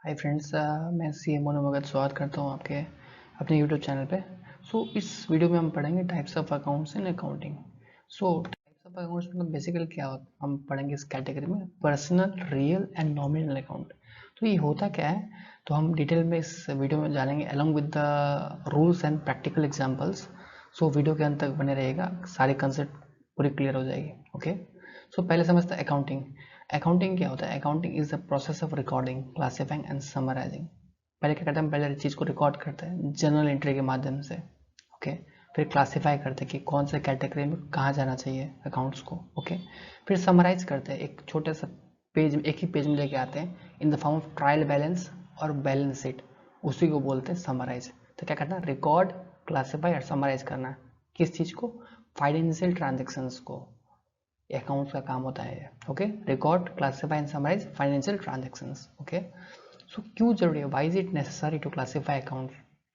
Hi friends, मैं सी मोनू भगत स्वागत करता हूँ आपके अपने यूट्यूब चैनल पे। इस वीडियो में हम पढ़ेंगे types of accounts in accounting. Types of accounts मतलब बेसिकली क्या होता है, हम पढ़ेंगे इस कैटेगरी में personal, real and nominal account. तो ये होता क्या है, तो हम डिटेल में इस वीडियो में जानेंगे along with the rules and practical examples. Video के अंत तक बने रहेगा, सारे कंसेप्ट पूरी क्लियर हो जाएगी। ओके, पहले समझते हैं अकाउंटिंग। अकाउंटिंग क्या होता है? Accounting is the process of recording, classifying and summarising. पहले क्या करते हैं, पहले चीज को रिकॉर्ड करते हैं जर्नल एंट्री के माध्यम से। ओके, फिर क्लासिफाई करते हैं कि कौन से कैटेगरी में कहाँ जाना चाहिए अकाउंट्स को। ओके, फिर समराइज करते हैं, एक छोटे सा पेज, एक ही पेज में लेके आते हैं in the form of trial balance और बैलेंस शीट, उसी को बोलते हैं समराइज। तो क्या करना है, रिकॉर्ड, क्लासिफाई और समराइज करना है। किस चीज को? फाइनेंशियल ट्रांजेक्शन्स को। अकाउंट्स का काम होता है। Okay, record, classify and summarise financial transactions. Okay, क्यों जरूरी है? Why is it necessary to classify account?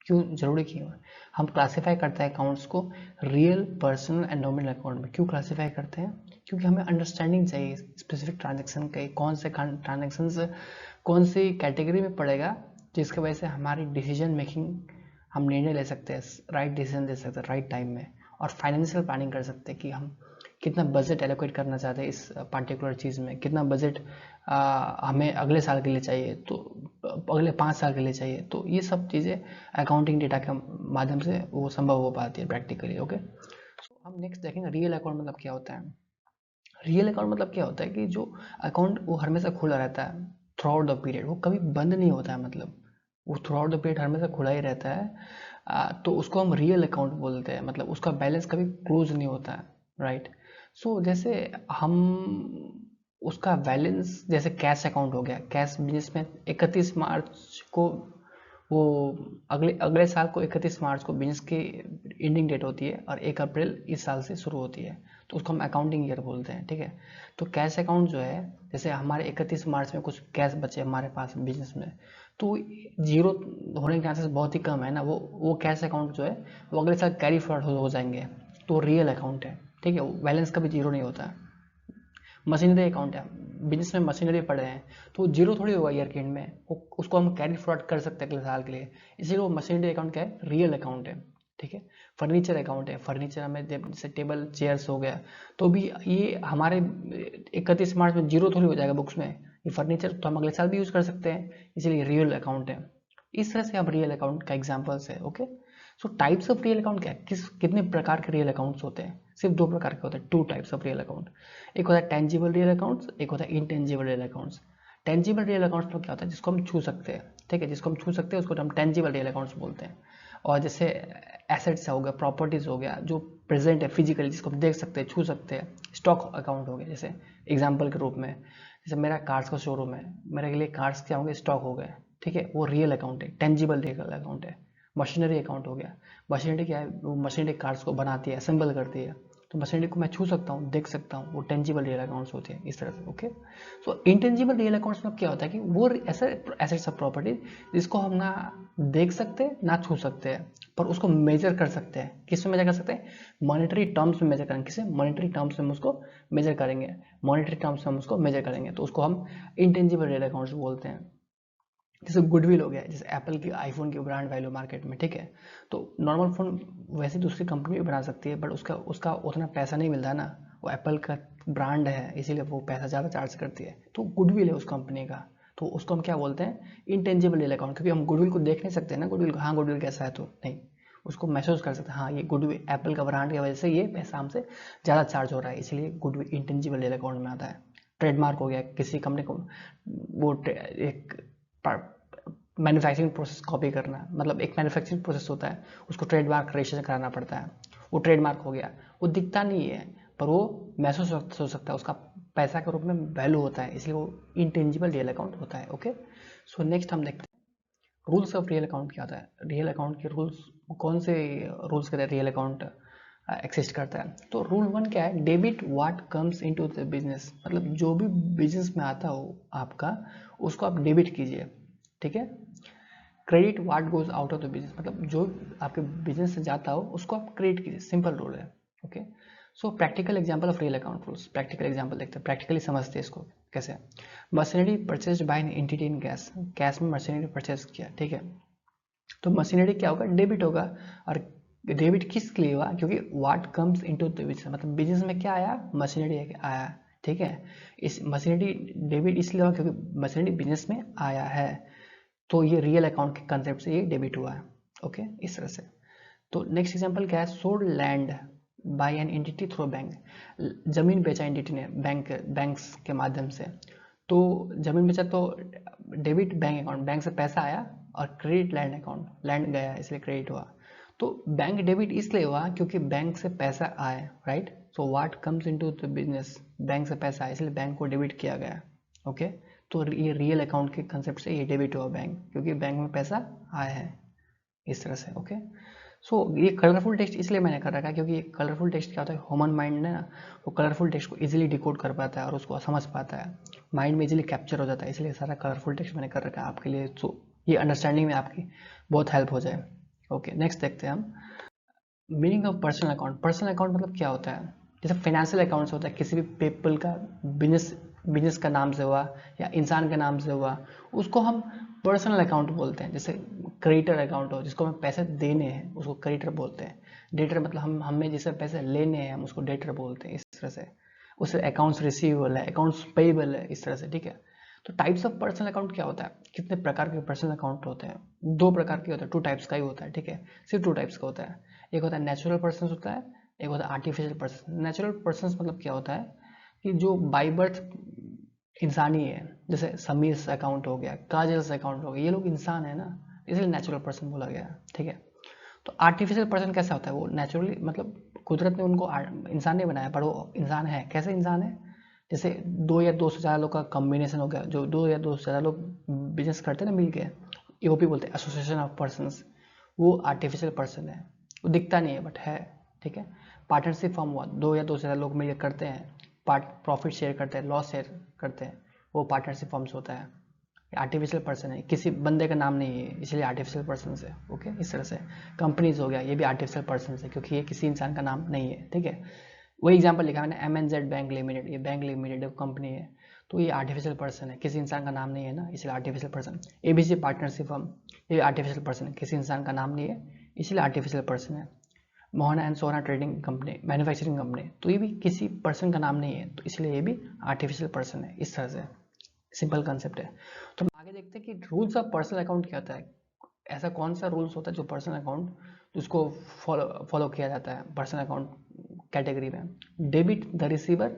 क्यों जरूरी क्यों है? हम क्लासिफाई करते हैं अकाउंट्स को real, personal and nominal account में। क्यों क्लासिफाई करते हैं? क्योंकि हमें अंडरस्टैंडिंग चाहिए स्पेसिफिक ट्रांजेक्शन के, कौन से ट्रांजेक्शन कौन सी कैटेगरी में पड़ेगा, जिसकी वजह से हमारी डिसीजन मेकिंग, हम निर्णय ले सकते हैं, राइट डिसीजन ले सकते हैं राइट टाइम में, और फाइनेंशियल प्लानिंग कर सकते हैं कि हम कितना बजट एलोकेट करना चाहते हैं इस पर्टिकुलर चीज़ में, कितना बजट हमें अगले साल के लिए चाहिए, तो अगले 5 साल के लिए चाहिए। तो ये सब चीज़ें अकाउंटिंग डेटा के माध्यम से वो संभव हो पाती है प्रैक्टिकली। ओके, हम नेक्स्ट देखेंगे रियल अकाउंट मतलब क्या होता है। रियल अकाउंट मतलब क्या होता है कि जो अकाउंट वो हमेशा खुला रहता है थ्रू आउट द पीरियड, वो कभी बंद नहीं होता है, मतलब वो थ्रू आउट द पीरियड हमेशा खुला ही रहता है। तो उसको हम रियल अकाउंट बोलते हैं, मतलब उसका बैलेंस कभी क्लोज नहीं होता है। राइट, जैसे हम उसका बैलेंस, जैसे कैश अकाउंट हो गया, कैश बिजनेस में 31 मार्च को वो अगले अगले साल को 31 मार्च को बिजनेस की एंडिंग डेट होती है और 1 अप्रैल इस साल से शुरू होती है, तो उसको हम अकाउंटिंग ईयर बोलते हैं। ठीक है, तो कैश अकाउंट जो है, जैसे हमारे 31 मार्च में कुछ कैश बचे हमारे पास बिजनेस में, तो जीरो होने के चांसेस बहुत ही कम है ना। वो कैश अकाउंट जो है वो अगले साल कैरी फॉरवर्ड हो जाएंगे, तो रियल अकाउंट है। ठीक है, बैलेंस कभी जीरो नहीं होता है। मशीनरी अकाउंट है, बिजनेस में मशीनरी पड़े हैं, तो जीरो थोड़ी होगा ईयर के एंड में, उसको हम कैरी फॉरवर्ड कर सकते हैं अगले साल के लिए, इसीलिए वो मशीनरी अकाउंट क्या है, रियल अकाउंट है। ठीक है, फर्नीचर अकाउंट है, फर्नीचर हमें जैसे टेबल चेयर्स हो गया, तो भी ये हमारे 31 मार्च में जीरो थोड़ी हो जाएगा बुक्स में, ये फर्नीचर तो हम अगले साल भी यूज कर सकते हैं, इसीलिए रियल अकाउंट है। इस तरह से अब रियल अकाउंट का एग्जाम्पल्स है। Okay, types of real account क्या है, कितने प्रकार के रियल अकाउंट्स होते हैं? सिर्फ 2 प्रकार के होते हैं, 2 टाइप्स ऑफ रियल अकाउंट। एक होता है टेंजिबल रियल अकाउंट्स, एक होता है intangible real accounts. Tangible real accounts में क्या होता है, जिसको हम छू सकते हैं। ठीक है, जिसको हम छू सकते हैं उसको हम टेंजिबल रियल अकाउंट्स बोलते हैं। और जैसे एसेट्स हो गया, प्रॉपर्टीज हो गया, जो प्रेजेंट है फिजिकली, जिसको हम देख सकते हैं, छू सकते हैं, स्टॉक अकाउंट हो गया जैसे एग्जाम्पल के रूप में। जैसे मेरा कार्स का शोरूम है, मेरे लिए कार्स क्या होंगे, स्टॉक हो गए। ठीक है, वो रियल अकाउंट है, टेंजिबल रियल अकाउंट है। मशीनरी अकाउंट हो गया, मशीनरी क्या है, वो मशीनरी कार्स को बनाती है, असेंबल करती है, तो मशीनरी को मैं छू सकता हूँ, देख सकता हूँ, वो टेंजिबल रियल अकाउंट्स होते हैं इस तरह से। ओके, इंटेंजिबल रियल अकाउंट्स में क्या होता है कि वो ऐसे एसेट्स ऑफ प्रॉपर्टी जिसको हम ना देख सकते हैं ना छू सकते हैं, पर उसको मेजर कर सकते हैं। किस में मेजर कर सकते हैं? मॉनेटरी टर्म्स में मेजर करेंगे। किसे? मॉनेटरी टर्म्स में हम उसको मेजर करेंगे, मॉनेटरी टर्म्स में हम उसको मेजर करेंगे, तो उसको हम इंटेंजिबल रियल अकाउंट्स बोलते हैं। जैसे गुडविल हो गया, जैसे एप्पल की, आईफोन की ब्रांड वैल्यू मार्केट में। ठीक है, तो नॉर्मल फ़ोन वैसे दूसरी कंपनी भी बना सकती है, बट उसका उसका उतना पैसा नहीं मिलता ना, वो एप्पल का ब्रांड है इसीलिए वो पैसा ज़्यादा चार्ज करती है, तो गुडविल है उस कंपनी का, तो उसको हम क्या बोलते हैं, इंटेंजिबल रियल अकाउंट। क्योंकि हम गुडविल को देख नहीं सकते ना, गुडविल को, हाँ गुडविल कैसा है, तो नहीं, उसको महसूस कर सकते हैं, हाँ ये गुडविल एप्पल का ब्रांड की वजह से ये पैसा हमसे ज़्यादा चार्ज हो रहा है, इसलिए गुडविल इंटेंजिबल रियल अकाउंट में आता है। ट्रेडमार्क हो गया, किसी कंपनी को वो एक मैन्युफैक्चरिंग प्रोसेस कॉपी करना, मतलब एक मैन्युफैक्चरिंग प्रोसेस होता है, उसको ट्रेडमार्क रजिस्ट्रेशन कराना पड़ता है, वो ट्रेडमार्क हो गया। वो दिखता नहीं है पर वो महसूस हो सकता है, उसका पैसा के रूप में वैल्यू होता है, इसलिए वो इंटेंजिबल रियल अकाउंट होता है। ओके, नेक्स्ट हम देखते हैं रूल्स ऑफ रियल अकाउंट क्या होता है। रियल अकाउंट के रूल्स, कौन से रूल्स के रियल अकाउंट एक्सिस्ट करता है? तो रूल 1 क्या है, debit what comes into the business, मतलब जो भी बिजनेस में आता हो आपका, उसको आप डेबिट कीजिए। ठीक है, credit what goes out of the business, मतलब जो आपके बिजनेस से जाता हो उसको आप क्रेडिट कीजिए, सिंपल रूल है। Okay, practical example of real account rules, practical example देखते हैं, प्रैक्टिकली समझते हैं इसको। कैसे, machinery purchase by an entity in cash, cash में मशीनरी परचेज किया, ठीक है, तो मशीनरी क्या होगा, डेबिट होगा। और डेबिट किस लिए हुआ, क्योंकि what comes into the business, मतलब बिजनेस में क्या आया, मशीनरी आया, ठीक है। इस मशीनरी डेबिट इसलिए हुआ क्योंकि मशीनरी बिजनेस में आया है, तो ये रियल अकाउंट के कंसेप्ट से ये डेबिट हुआ है। ओके, इस तरह से। तो नेक्स्ट एग्जांपल क्या है, sold land by an entity through bank, जमीन बेचा एंटिटी ने बैंक्स के माध्यम से, तो जमीन बेचा तो डेबिट बैंक अकाउंट, बैंक से पैसा आया, और क्रेडिट लैंड अकाउंट, लैंड गया इसलिए क्रेडिट हुआ। तो बैंक डेबिट इसलिए हुआ क्योंकि बैंक से पैसा आए, right. So what comes into the business, bank से पैसा आया इसलिए बैंक को डेबिट किया गया। ओके, तो ये रियल अकाउंट के कंसेप्ट से ये डेबिट हुआ बैंक, क्योंकि बैंक में पैसा आया है, इस तरह से। ओके, सो ये कलरफुल टेक्स्ट इसलिए मैंने कर रखा है क्योंकि ये कलरफुल टेक्स्ट क्या होता है, ह्यूमन माइंड है ना, वो कलरफुल टेक्स्ट को इजीली डिकोड कर पाता है और उसको समझ पाता है, माइंड में इजीली कैप्चर हो जाता है, इसलिए सारा कलरफुल टेक्स्ट मैंने कर रखा है आपके लिए, सो ये अंडरस्टैंडिंग में आपकी बहुत हेल्प हो जाए। ओके, नेक्स्ट देखते हैं हम meaning of personal account. Personal account मतलब क्या होता है, जैसे फाइनेंशियल अकाउंट्स होता है, किसी भी पीपल का बिजनेस का नाम से हुआ या इंसान के नाम से हुआ, उसको हम पर्सनल अकाउंट बोलते हैं। जैसे क्रेडिटर अकाउंट हो, जिसको हमें पैसे देने हैं उसको क्रेडिटर बोलते हैं। डेटर मतलब हमें जिससे पैसे लेने हैं हम उसको डेटर बोलते हैं, इस तरह से। उससे अकाउंट्स रिसीवेबल है, अकाउंट्स पेएबल है, इस तरह से, ठीक है। तो टाइप्स ऑफ पर्सनल अकाउंट क्या होता है, कितने प्रकार के पर्सनल अकाउंट होते हैं, दो प्रकार के होते हैं, 2 टाइप्स का ही होता है, ठीक है, सिर्फ 2 टाइप्स का होता है। एक होता है नेचुरल पर्सन होता है, एक होता है आर्टिफिशियल पर्सन। नेचुरल पर्सन मतलब क्या होता है कि जो बाई बर्थ इंसानी है, जैसे समीर अकाउंट हो गया, काजल अकाउंट हो गया, ये लोग इंसान है ना, इसलिए नेचुरल पर्सन बोला गया, ठीक है। तो आर्टिफिशियल पर्सन कैसा होता है, वो नेचुरली मतलब कुदरत ने उनको इंसान नहीं बनाया, पर वो इंसान है। कैसे इंसान है, जैसे 2 या 2 से ज़्यादा लोग का कॉम्बिनेशन हो गया, जो 2 या 2 से ज़्यादा लोग बिजनेस करते हैं ना मिल के, ईओपी बोलते हैं, एसोसिएशन ऑफ पर्सनस, वो आर्टिफिशियल पर्सन है, वो दिखता नहीं है बट है, ठीक है। पार्टनरशिप फॉर्म हुआ, 2 या 2 से ज़्यादा लोग मिलकर करते हैं, प्रॉफिट शेयर करते हैं, लॉस शेयर करते हैं, वो पार्टनरशिप फॉर्म्स होता है। आर्टिफिशियल पर्सन है, किसी बंदे का नाम नहीं है इसलिए आर्टिफिशियल पर्सन है। ओके, इस तरह से कंपनीज हो गया, ये भी आर्टिफिशियल पर्सन है क्योंकि ये किसी इंसान का नाम नहीं है, ठीक है। वही एग्जांपल लिखा मैंने, MNZ बैंक लिमिटेड, ये बैंक लिमिटेड कंपनी है, तो ये आर्टिफिशियल पर्सन है, किसी इंसान का नाम नहीं है ना, इसलिए artificial person. ABC partnership firm, ये आर्टिफिशियल पर्सन है, किसी इंसान का नाम नहीं है इसलिए आर्टिफिशियल पर्सन है। Mohana and Sohana trading company, manufacturing company, तो ये भी किसी पर्सन का नाम नहीं है, तो इसलिए ये भी आर्टिफिशियल पर्सन है, इस तरह से सिंपल कंसेप्ट है। तो आगे देखते हैं कि रूल्स ऑफ पर्सनल अकाउंट क्या होता है, ऐसा कौन सा रूल्स होता है जो पर्सनल अकाउंट जिसको फॉलो किया जाता है पर्सनल अकाउंट कैटेगरी में। डेबिट द रिसीवर,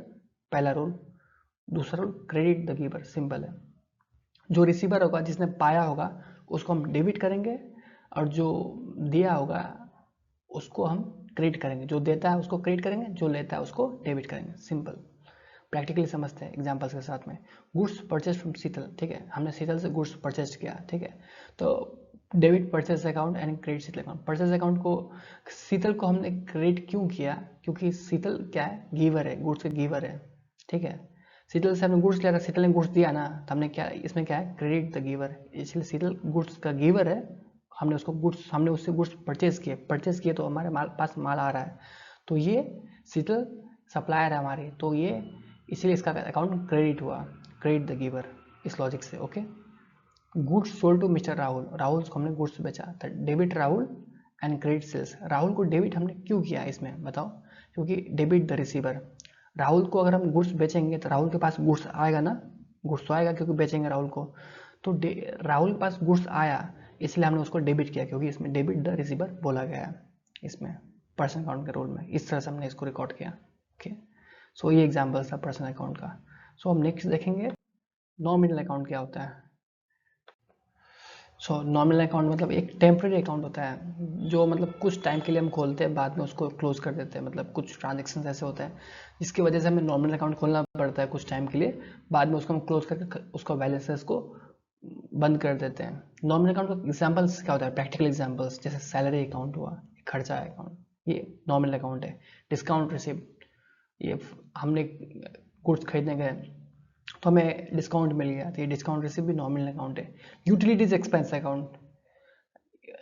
पहला रूल। दूसरा rule, credit the giver, simple है। जो रिसीवर होगा, जिसने पाया होगा, उसको हम डेबिट करेंगे, और जो दिया होगा उसको हम क्रेडिट करेंगे, जो देता है उसको क्रेडिट करेंगे, जो लेता है उसको डेबिट करेंगे, सिंपल। प्रैक्टिकली समझते हैं एग्जांपल्स के साथ में। गुड्स परचेज फ्रॉम शीतल, ठीक है, हमने शीतल से गुड्स परचेज किया, ठीक है, तो debit purchase account and credit Sheetal account. Purchase account को, शीतल को हमने क्रेडिट क्यों किया, क्योंकि शीतल क्या है, गिवर है, गुड्स का गिवर है, ठीक है। शीतल से हमने गुड्स लिया था, शीतल ने गुड्स दिया ना, तो हमने क्या, इसमें क्या है, क्रेडिट द गिवर, इसलिए शीतल गुड्स का गिवर है, हमने उससे गुड्स परचेज किए तो हमारे पास माल आ रहा है, तो ये शीतल सप्लायर है हमारी, तो ये इसलिए इसका अकाउंट क्रेडिट हुआ, क्रेडिट द गिवर, इस लॉजिक से। Okay, goods sold to mister Rahul, Rahul को हमने गुड्स बेचा, तो debit Rahul and credit sales. Rahul को डेबिट हमने क्यों किया इसमें बताओ, क्योंकि डेबिट द रिसीवर, राहुल को अगर हम गुड्स बेचेंगे तो राहुल के पास गुड्स आएगा ना, गुड्स तो आएगा क्योंकि बेचेंगे राहुल को, तो राहुल के पास गुड्स आया इसलिए हमने उसको डेबिट किया, क्योंकि इसमें डेबिट द रिसीवर बोला गया है, इसमें पर्सनल अकाउंट के रोल में, इस तरह से हमने इसको रिकॉर्ड किया। ओके, सो ये एग्जाम्पल था पर्सनल अकाउंट का। सो हम नेक्स्ट देखेंगे नॉमिनल अकाउंट क्या होता है। सो नॉमिनल अकाउंट मतलब एक टेम्प्रेरी अकाउंट होता है, जो मतलब कुछ टाइम के लिए हम खोलते हैं, बाद में उसको क्लोज कर देते हैं, मतलब कुछ ट्रांजेक्शन ऐसे होते हैं जिसकी वजह से हमें नॉमिनल अकाउंट खोलना पड़ता है कुछ टाइम के लिए, बाद में उसको हम क्लोज करके उसका बैलेंसेस को बंद कर देते हैं। नॉमिनल अकाउंट का एग्जाम्पल्स क्या होता है, प्रैक्टिकल एग्जाम्पल्स, जैसे सैलरी अकाउंट हुआ, खर्चा अकाउंट, ये नॉमिनल अकाउंट है। डिस्काउंट रिसिप्ट, ये हमने गुड्स खरीदने गए तो हमें डिस्काउंट मिल गया, तो ये डिस्काउंट रिसिप्ट भी नॉमिनल अकाउंट है। यूटिलिटीज एक्सपेंस अकाउंट,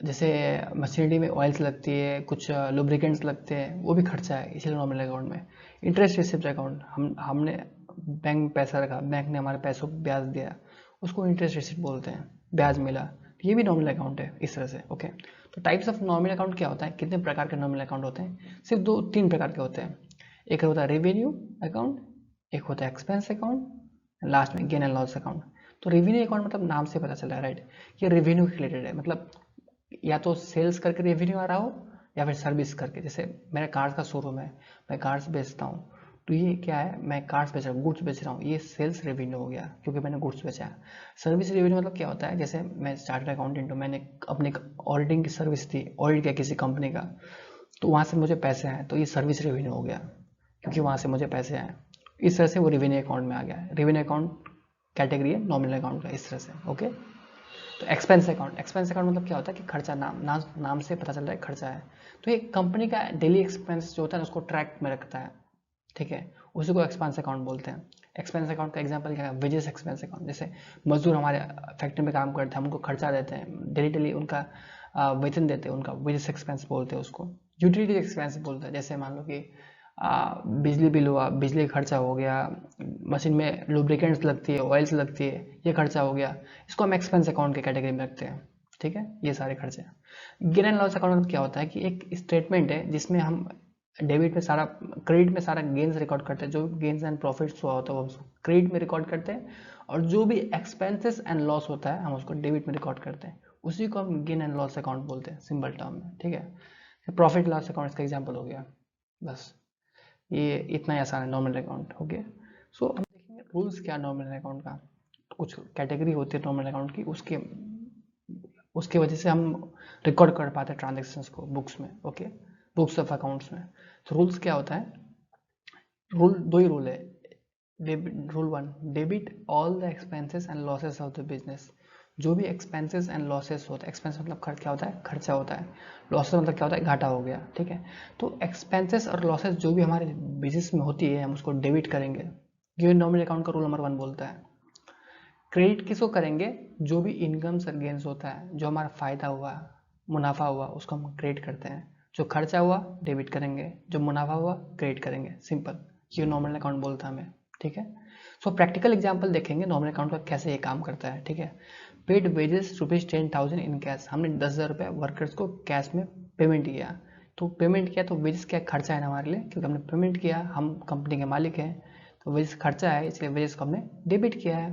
जैसे मशीनरी में ऑयल्स लगती है, कुछ लुब्रिकेंट्स लगते हैं, वो भी खर्चा है, इसलिए नॉमिनल अकाउंट में। इंटरेस्ट रिसिप्ट अकाउंट, हमने बैंक में पैसा रखा, बैंक ने हमारे पैसों को ब्याज दिया, उसको इंटरेस्ट रिसीट बोलते हैं, ब्याज मिला, तो ये भी नॉमिनल अकाउंट है इस तरह से। ओके, तो टाइप्स ऑफ नॉमिनल अकाउंट क्या होता है, कितने प्रकार के नॉमिनल अकाउंट होते हैं? सिर्फ 2-3 प्रकार के होते हैं। एक होता है रेवेन्यू अकाउंट, एक होता है एक्सपेंस अकाउंट, लास्ट में गेन एंड लॉस अकाउंट। तो रेवेन्यू अकाउंट मतलब नाम से पता चल रहा है, राइट, ये रेवेन्यू के रिलेटेड है, मतलब या तो सेल्स करके रेवेन्यू आ रहा हो या फिर सर्विस करके। जैसे मेरा कार्स का शोरूम है, मैं कार्स बेचता हूँ, तो ये क्या है, मैं कार्स बेच रहा हूँ, गुड्स बेच रहा हूँ, ये सेल्स रेवेन्यू हो गया क्योंकि मैंने गुड्स बेचा है। सर्विस रेवेन्यू मतलब क्या होता है, जैसे मैं चार्टर्ड अकाउंटेंट हूँ, मैंने अपनी ऑडिटिंग की सर्विस दी, ऑडिट किया किसी कंपनी का, तो वहाँ से मुझे पैसे आए, तो ये सर्विस रेवेन्यू हो गया क्योंकि वहाँ से मुझे पैसे आए। इस तरह से वो रेवेन्यू अकाउंट में आ गया। रेवेन्यू अकाउंट कैटेगरी है नॉमिनल अकाउंट का, इस तरह से। ओके, तो एक्सपेंस अकाउंट, एक्सपेंस अकाउंट मतलब क्या होता है कि खर्चा, नाम से पता चल रहा है खर्चा है। तो एक कंपनी का डेली एक्सपेंस जो होता है उसको ट्रैक में रखता है, ठीक है, उसी को एक्सपेंस अकाउंट बोलते हैं। एक्सपेंस अकाउंट का एग्जांपल क्या है, वेजेस एक्सपेंस अकाउंट। जैसे मजदूर हमारे फैक्ट्री में काम करते हैं, हम उनको खर्चा देते हैं, डेली उनका वेतन देते हैं, उनका वेजेस एक्सपेंस बोलते हैं उसको। यूटिलिटी एक्सपेंस बोलते हैं, जैसे मान लो कि बिजली बिल हुआ, बिजली खर्चा हो गया, मशीन में लुब्रिकेंट्स लगती है, ऑयल्स लगती है, ये खर्चा हो गया, इसको हम एक्सपेंस अकाउंट के कैटेगरी में रखते हैं, ठीक है, ये सारे खर्चे। गेन एंड लॉस अकाउंट में क्या होता है कि एक स्टेटमेंट है जिसमें हम डेबिट में सारा, क्रेडिट में सारा गेन्स रिकॉर्ड करते हैं, जो गेन्स एंड प्रॉफिट्स हुआ होता है वो हम क्रेडिट में रिकॉर्ड करते हैं, और जो भी एक्सपेंसेस एंड लॉस होता है हम उसको डेबिट में रिकॉर्ड करते हैं, उसी को हम गेन एंड लॉस अकाउंट बोलते हैं सिंपल टर्म में, ठीक है। प्रॉफिट लॉस अकाउंट इसका एग्जाम्पल हो गया। बस ये इतना ही आसान है नॉमिनल अकाउंट। ओके, सो हम देखेंगे रूल्स क्या नॉमिनल अकाउंट का। कुछ कैटेगरी होती है नॉमिनल अकाउंट की, उसके उसके वजह से हम रिकॉर्ड कर पाते हैं ट्रांजेक्शन्स को बुक्स में। ओके, बुक्स ऑफ अकाउंट्स में। तो रूल्स क्या होता है, रूल 2 ही रूल है। Rule 1, debit all the expenses and losses of the business. जो भी एक्सपेंसेस एंड लॉसेस होता है, एक्सपेंस मतलब खर्च क्या होता है, खर्चा होता है, लॉसेस मतलब क्या होता है, घाटा हो गया, ठीक है। तो एक्सपेंसेस और लॉसेस जो भी हमारे बिजनेस में होती है हम उसको डेबिट करेंगे, ये नॉमिनल अकाउंट का रूल नंबर 1 बोलता है। क्रेडिट किसको करेंगे, जो भी इनकम्स और गेन्स होता है, जो हमारा फायदा हुआ, मुनाफा हुआ, उसको हम क्रेडिट करते हैं। जो खर्चा हुआ डेबिट करेंगे, जो मुनाफा हुआ क्रेडिट करेंगे, सिंपल, ये नॉमिनल अकाउंट बोलता है हमें, ठीक है। सो प्रैक्टिकल एग्जांपल देखेंगे नॉमिनल अकाउंट का कैसे ये काम करता है, ठीक है। पेड वेजेस ₹10,000 इन कैश, हमने 10,000 रुपये वर्कर्स को कैश में पेमेंट किया। तो पेमेंट किया तो वेजेस क्या खर्चा है ना हमारे लिए, क्योंकि हमने पेमेंट किया, हम कंपनी के मालिक हैं, तो वेजेस खर्चा है, इसलिए वेजेस को हमने डेबिट किया है।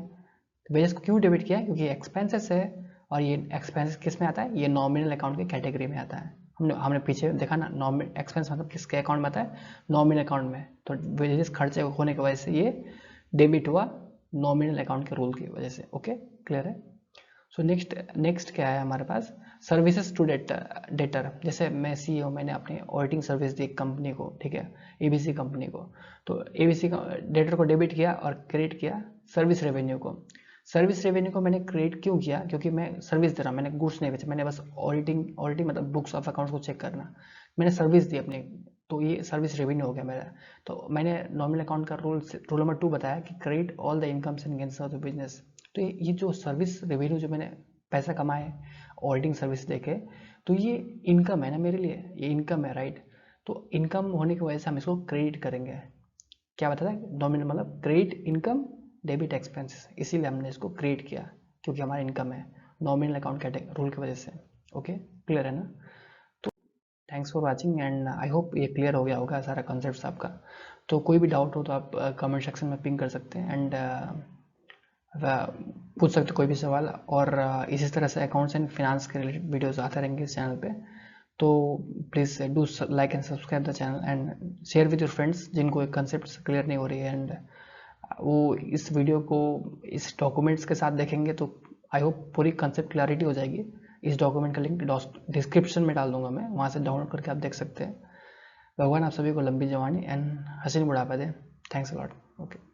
वेजेस को क्यों डेबिट किया है, क्योंकि एक्सपेंसेस है, और ये एक्सपेंसेस किस में आता है, ये नॉमिनल अकाउंट की कैटेगरी में आता है। हमने पीछे देखा ना, नॉमिनल एक्सपेंस मतलब किसके अकाउंट में आता है, नॉमिनल अकाउंट में। तो वेजेस खर्चे होने की वजह से ये डेबिट हुआ नॉमिनल अकाउंट के रूल की वजह से। ओके, क्लियर है। सो नेक्स्ट क्या है हमारे पास, सर्विसेज टू डेटर। जैसे मैं CEO, मैंने अपनी ऑडिटिंग सर्विस दी कंपनी को, ठीक है, ABC कंपनी को, तो ABC डेटर को डेबिट किया और क्रेडिट किया सर्विस रेवेन्यू को। सर्विस रेवेन्यू को मैंने क्रेडिट क्यों किया, क्योंकि मैं सर्विस दे रहा हूँ, मैंने गुड्स नहीं बेचा, मैंने बस ऑडिटिंग मतलब बुक्स ऑफ अकाउंट्स को चेक करना, मैंने सर्विस दी अपनी, तो ये सर्विस रेवेन्यू हो गया मेरा। तो मैंने नॉमिनल अकाउंट का रूल नंबर 2 बताया कि credit all the incomes and gains of the business. तो ये जो सर्विस रेवेन्यू, जो मैंने पैसा कमाए ऑडिटिंग सर्विस देके, तो ये इनकम है ना मेरे लिए, ये इनकम है, राइट। तो इनकम होने की वजह से हम इसको क्रेडिट करेंगे। क्या बताया, नॉमिनल मतलब क्रेडिट इनकम डेबिट एक्सपेंसेस, इसीलिए हमने इसको क्रिएट किया, क्योंकि हमारा इनकम है नॉमिनल अकाउंट कैटेगरी रूल की वजह से। ओके, क्लियर है ना। तो thanks for watching, and I hope ये क्लियर हो गया होगा सारा कॉन्सेप्ट आपका। तो कोई भी डाउट हो तो आप कमेंट सेक्शन में पिंग कर सकते हैं, एंड पूछ सकते कोई भी सवाल। और इसी तरह से अकाउंट्स एंड फिनांस के रिलेटेड वीडियोस आते रहेंगे इस चैनल पे। तो please do like and subscribe the channel, and share with your friends जिनको एक कंसेप्ट क्लियर नहीं हो रही है, एंड वो इस वीडियो को इस डॉक्यूमेंट्स के साथ देखेंगे तो आई होप पूरी कंसेप्ट क्लैरिटी हो जाएगी। इस डॉक्यूमेंट का लिंक डिस्क्रिप्शन में डाल दूंगा मैं, वहाँ से डाउनलोड करके आप देख सकते हैं। भगवान आप सभी को लंबी जवानी एंड हसीन बुढ़ापा दे। Thanks a lot. ओके।